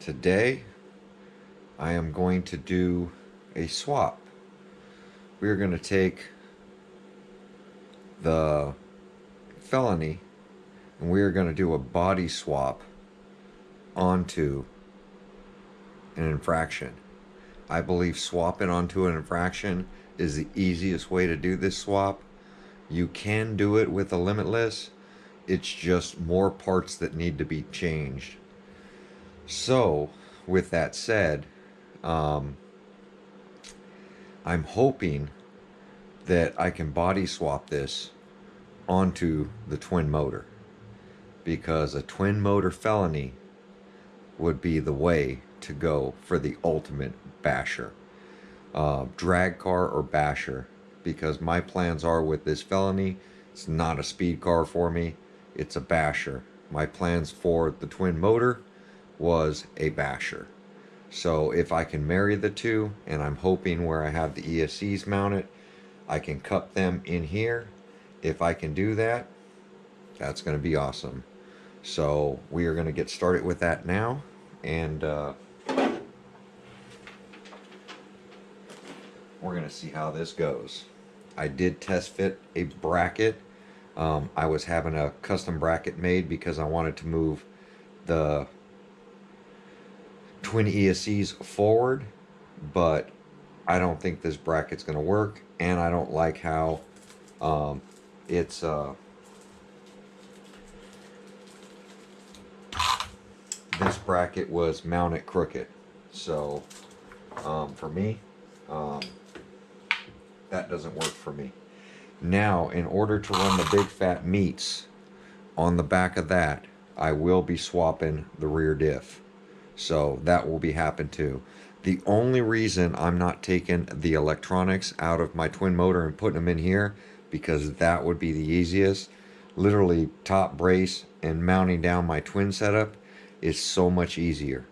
Today I am going to do a swap. We're going to take the Felony and we are going to do a body swap onto an infraction. I believe swapping onto an infraction is the easiest way to do this swap. You can do it with a limitless. It's just more parts that need to be changed. So, with that said, I'm hoping that I can body swap this onto the twin motor, because a twin motor Felony would be the way to go for the ultimate basher, drag car or basher, because my plans are with this Felony, it's not a speed car for me, it's a basher. My plans for the twin motor was a basher. So if I can marry the two, and I'm hoping where I have the ESCs mounted, I can cup them in here. If I can do that, that's going to be awesome. So we are going to get started with that now, and we're going to see how this goes. I did test fit a bracket. I was having a custom bracket made because I wanted to move the twin ESCs forward, but I don't think this bracket's going to work, and I don't like how it's this bracket was mounted crooked. So for me, that doesn't work for me. Now, in order to run the big fat meats on the back of that, I will be swapping the rear diff. So that will be happening too. The only reason I'm not taking the electronics out of my twin motor and putting them in here, because that would be the easiest. Literally top brace and mounting down my twin setup is so much easier.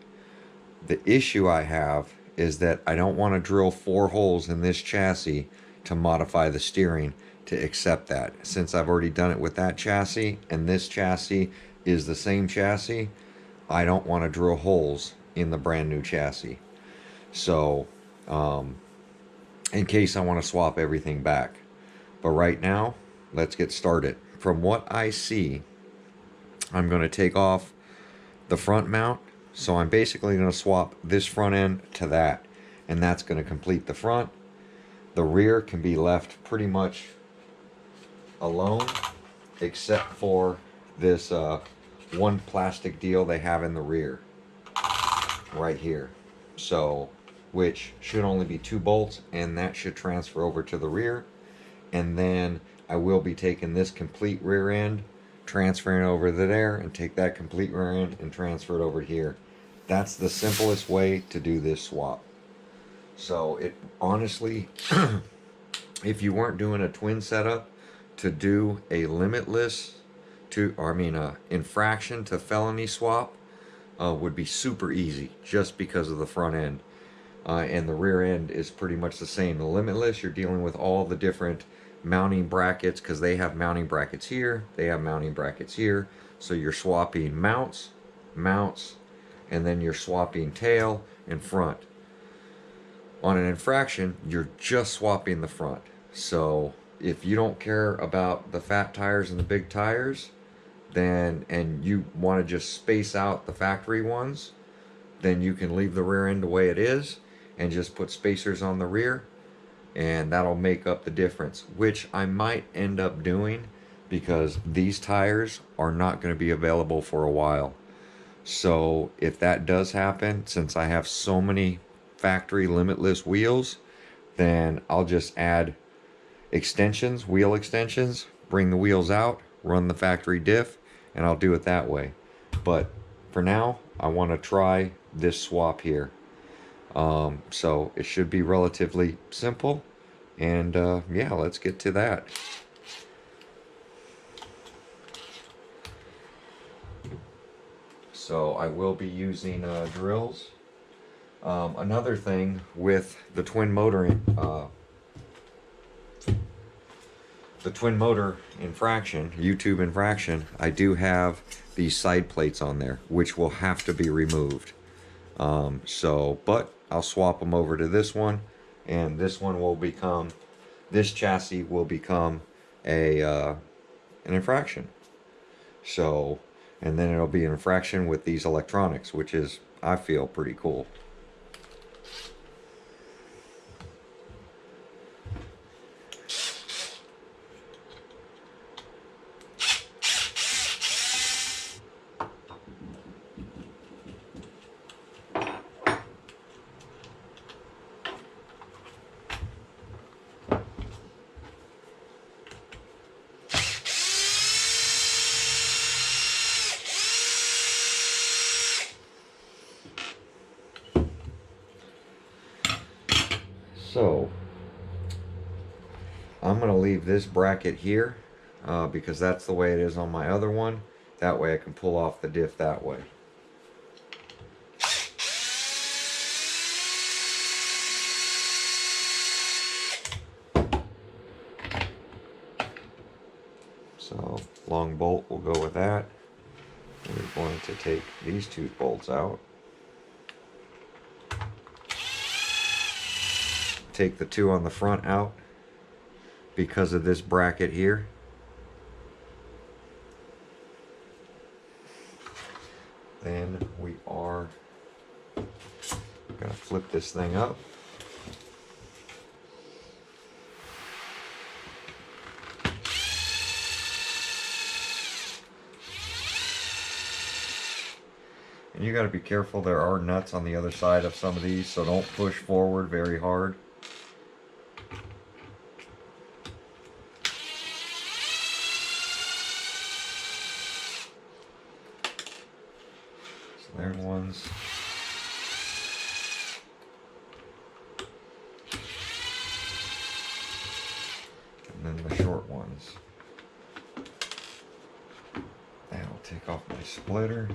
The issue I have is that I don't want to drill 4 holes in this chassis to modify the steering to accept that. Since I've already done it with that chassis, and this chassis is the same chassis, I don't want to drill holes in the brand new chassis. So in case I want to swap everything back. But right now, let's get started. From what I see, I'm going to take off the front mount. So I'm basically going to swap this front end to that, and that's going to complete the front. The rear can be left pretty much alone, except for this one plastic deal they have in the rear right here, so which should only be 2 bolts, and that should transfer over to the rear. And then I will be taking this complete rear end, transferring it over to there, and take that complete rear end and transfer it over here. That's the simplest way to do this swap. So it honestly, if you weren't doing a twin setup, to do a limitless to, or I mean infraction to Felony swap would be super easy, just because of the front end. And the rear end is pretty much the same. The limitless, you're dealing with all the different mounting brackets, because they have mounting brackets here, they have mounting brackets here. So you're swapping mounts, and then you're swapping tail and front. On an infraction, you're just swapping the front. So if you don't care about the fat tires and the big tires, then, and you want to just space out the factory ones, then you can leave the rear end the way it is and just put spacers on the rear, and that'll make up the difference, which I might end up doing, because these tires are not going to be available for a while. So if that does happen, since I have so many factory limitless wheels, then I'll just add extensions, wheel extensions, bring the wheels out, run the factory diff, and I'll do it that way. But for now, I want to try this swap here. So it should be relatively simple, and yeah, let's get to that. So I will be using drills. Another thing with the twin motor infraction, YouTube infraction, I do have these side plates on there, which will have to be removed. But I'll swap them over to this one, and this one will become, this chassis will become an infraction. So, and then it'll be an infraction with these electronics, which is, I feel, pretty cool. So I'm going to leave this bracket here because that's the way it is on my other one. That way I can pull off the diff that way. So long bolt will go with that. We're going to take these two bolts out. Take the two on the front out because of this bracket here. Then we are going to flip this thing up. And you got to be careful, there are nuts on the other side of some of these, so don't push forward very hard. So there's ones. And then the short ones. And I'll take off my splitter.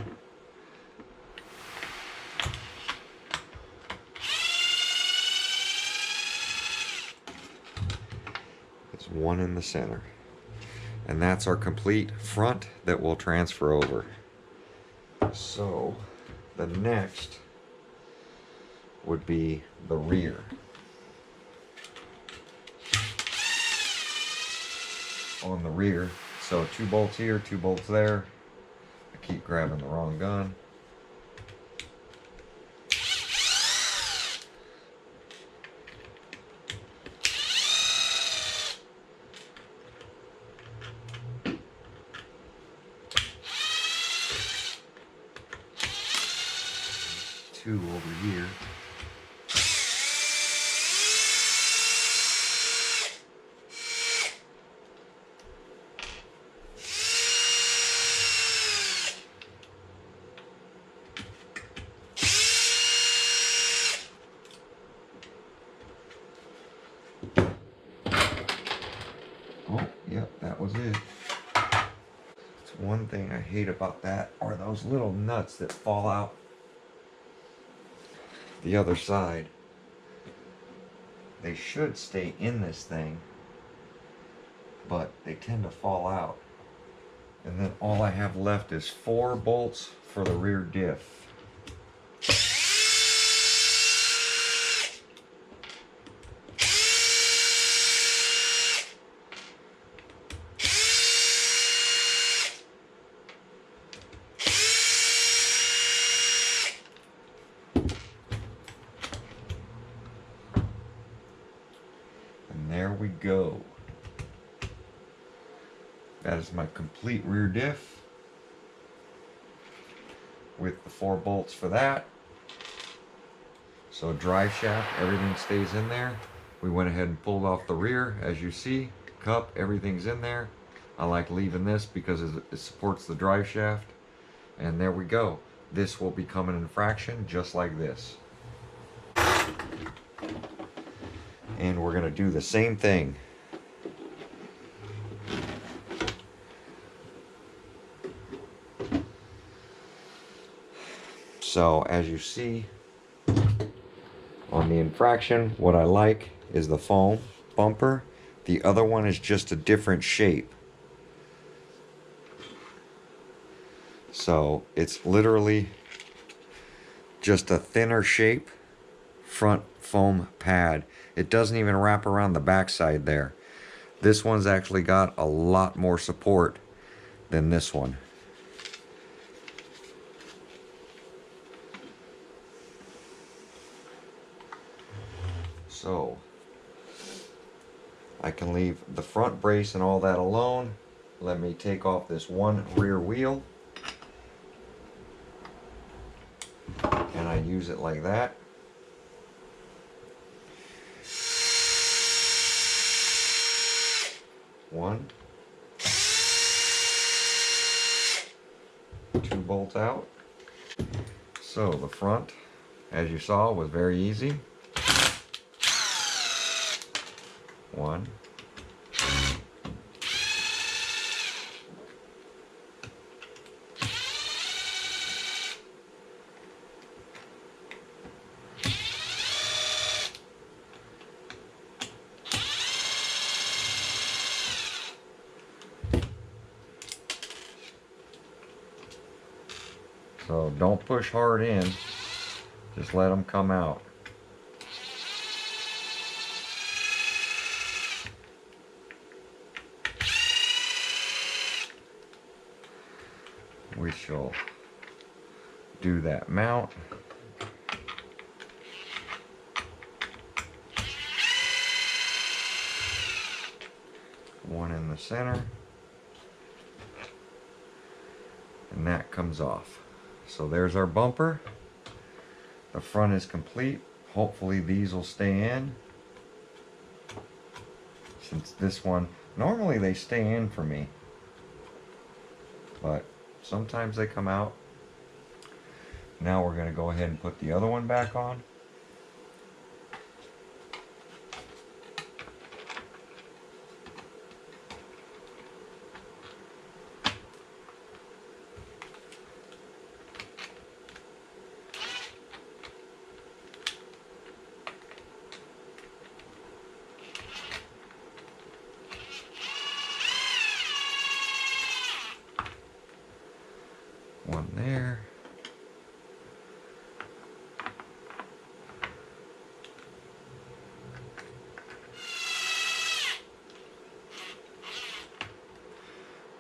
One in the center, and that's our complete front that will transfer over. So the next would be the rear. On the rear, so 2 bolts here, 2 bolts there. I keep grabbing the wrong gun. Two over here. Oh, yep, that was it. It's one thing I hate about that are those little nuts that fall out the other side. They should stay in this thing, but they tend to fall out. And then all I have left is 4 bolts for the rear diff. There we go. That is my complete rear diff with the 4 bolts for that. So drive shaft, everything stays in there. We went ahead and pulled off the rear, as you see. Cup, everything's in there. I like leaving this because it supports the drive shaft. And there we go. This will become an infraction just like this. And we're going to do the same thing. So as you see on the infraction, what I like is the foam bumper. The other one is just a different shape. So it's literally just a thinner shape front foam pad. It doesn't even wrap around the backside there. This one's actually got a lot more support than this one. So I can leave the front brace and all that alone. Let me take off this one rear wheel. And I use it like that. One. 2 bolts out. So the front, as you saw, was very easy. 1. So don't push hard in, just let them come out. We shall do that mount. One in the center. And that comes off. So there's our bumper. The front is complete. Hopefully these will stay in. Since this one, normally they stay in for me, but sometimes they come out. Now we're going to go ahead and put the other one back on. One there.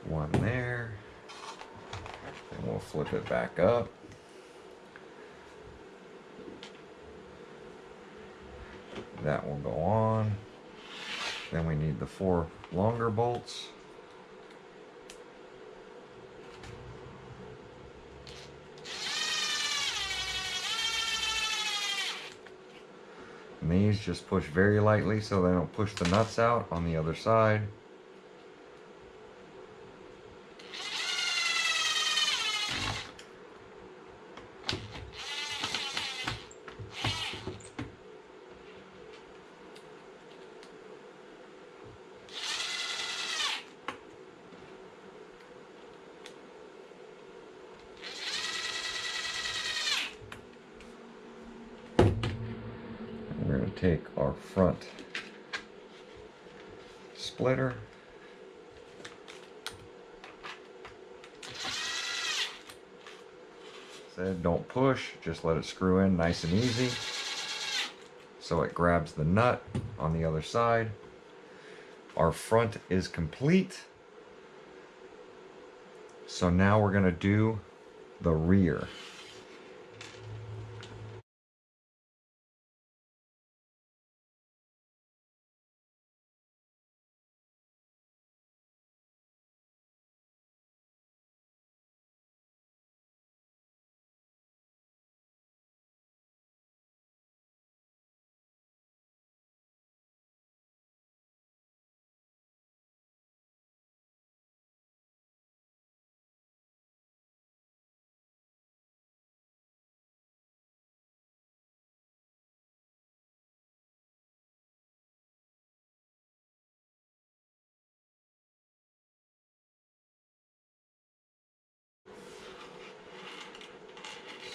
One there. And we'll flip it back up. That will go on. Then we need the 4 longer bolts. And these just push very lightly so they don't push the nuts out on the other side. We're going to take our front splitter, said don't push, just let it screw in nice and easy so it grabs the nut on the other side. Our front is complete, so now we're going to do the rear.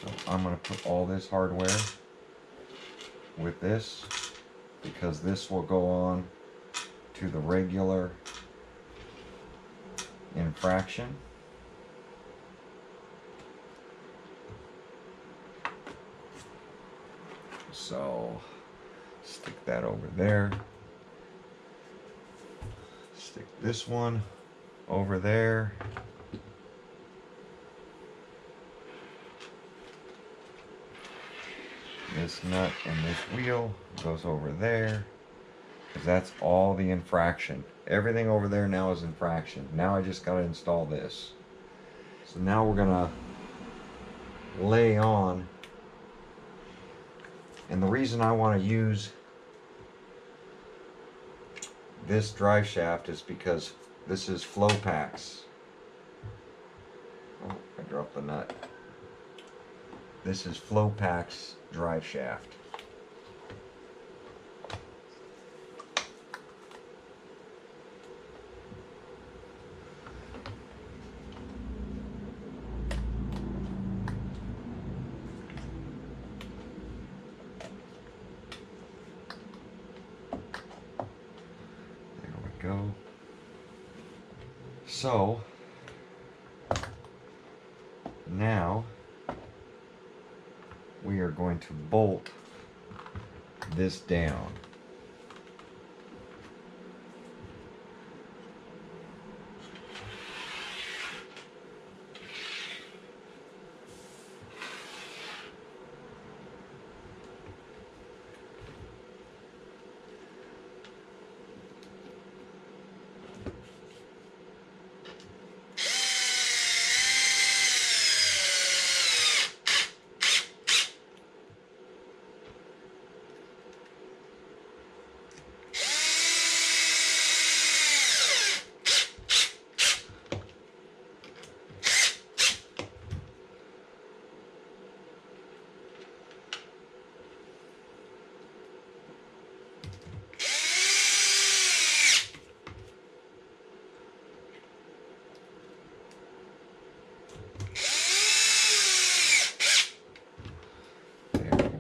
So I'm going to put all this hardware with this, because this will go on to the regular infraction. So stick that over there. Stick this one over there. This nut and this wheel goes over there, because that's all the infraction. Everything over there now is infraction. Now I just got to install this. So now we're gonna lay on, and the reason I want to use this drive shaft is because this is flow packs. Oh, I dropped the nut. This is flow packs drive shaft. There we go. So now we are going to bolt this down.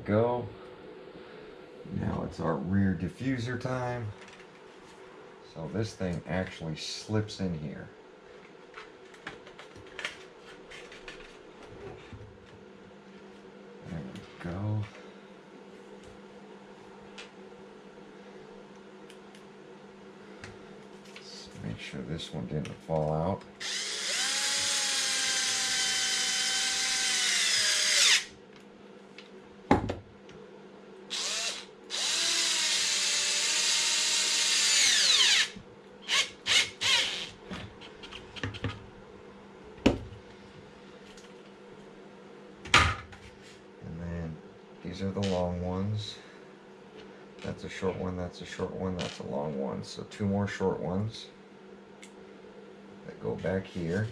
Go. Now it's our rear diffuser time. So this thing actually slips in here. There we go. Let's make sure this one didn't fall out. These are the long ones. That's a short one, that's a short one, that's a long one. So two more short ones that go back here.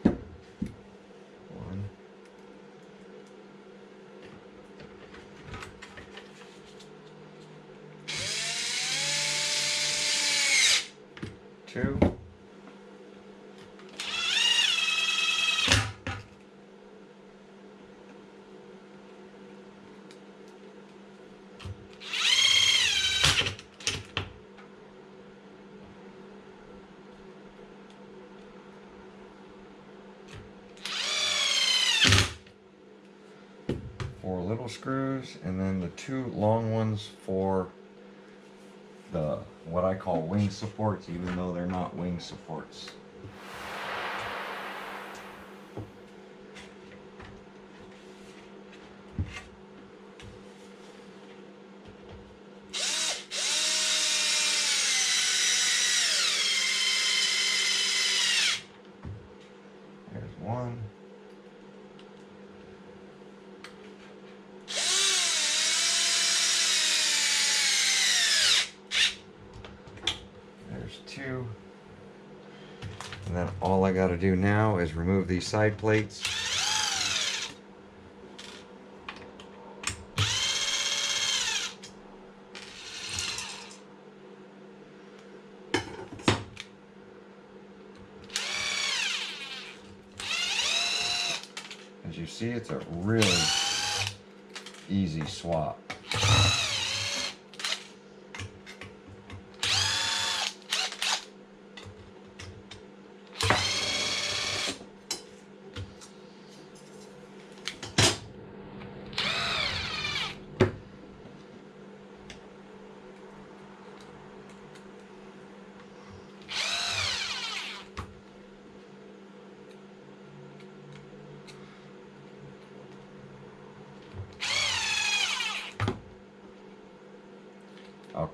One. Two. Four little screws, and then the two long ones for the what I call wing supports, even though they're not wing supports. There's one. Two. And then all I got to do now is remove these side plates. As you see, it's a really easy swap.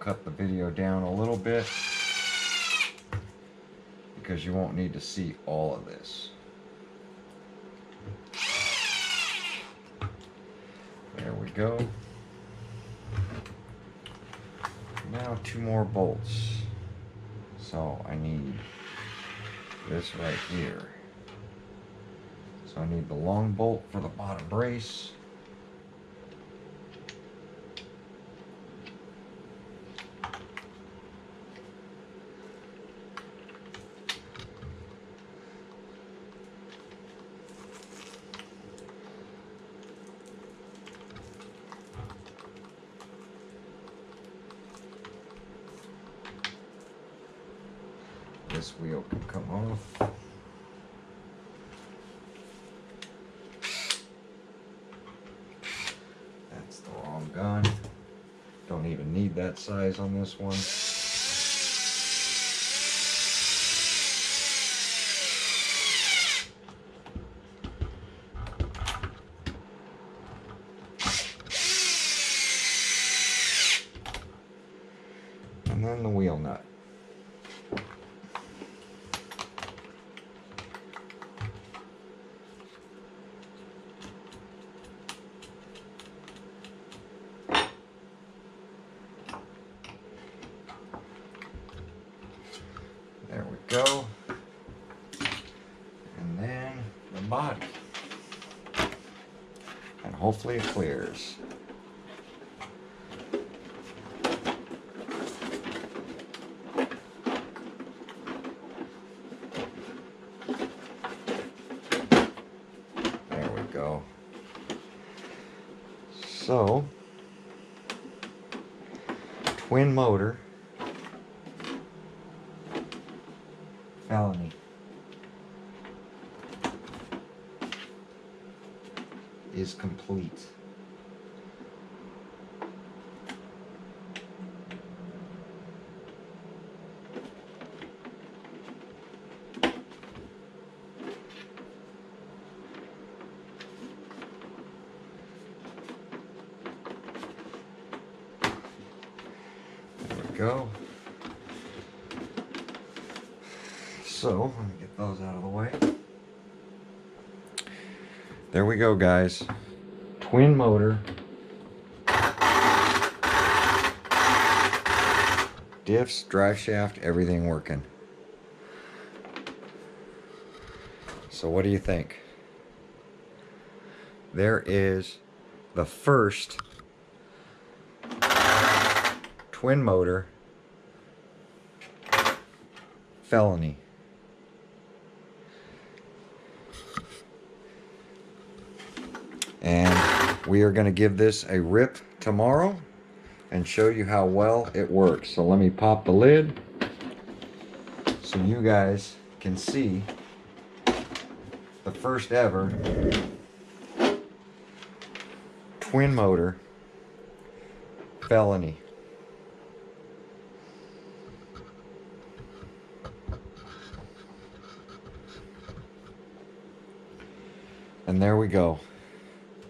cut the video down a little bit because you won't need to see all of this. There we go. Now 2 more bolts. So I need this right here. So I need the long bolt for the bottom brace. This wheel can come off. That's the wrong gun. Don't even need that size on this one. And then the wheel nut. There we go. And then the body. And hopefully it clears. There we go. So, twin motor. Felony is complete. There we go. So, let me get those out of the way. There we go, guys. Twin motor. Diffs, drive shaft, everything working. So what do you think? There is the first twin motor Felony. And we are going to give this a rip tomorrow and show you how well it works. So let me pop the lid so you guys can see the first ever twin motor Felony. And there we go.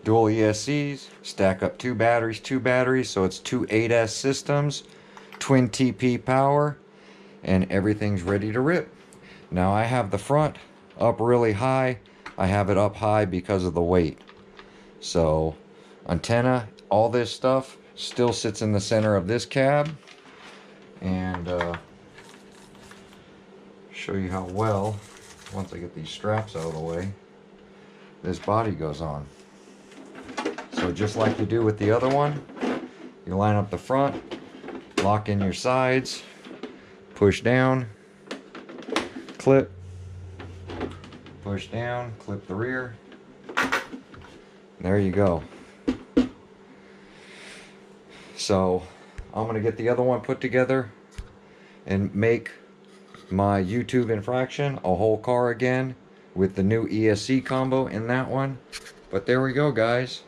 Dual ESCs, stack up 2 batteries, so it's 2 8S systems, twin TP power, and everything's ready to rip. Now I have the front up really high. I have it up high because of the weight. So antenna, all this stuff still sits in the center of this cab. And show you how well, once I get these straps out of the way, this body goes on. So just like you do with the other one, you line up the front, lock in your sides, push down, clip, push down, clip the rear. There you go. So I'm going to get the other one put together and make my YouTube infraction a whole car again with the new ESC combo in that one. But there we go, guys.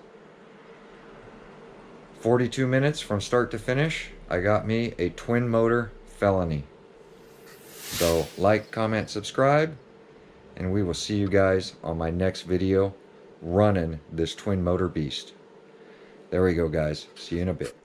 42 minutes from start to finish. I got me a twin motor Felony. So like, comment, subscribe, and we will see you guys on my next video running this twin motor beast. There we go, guys. See you in a bit.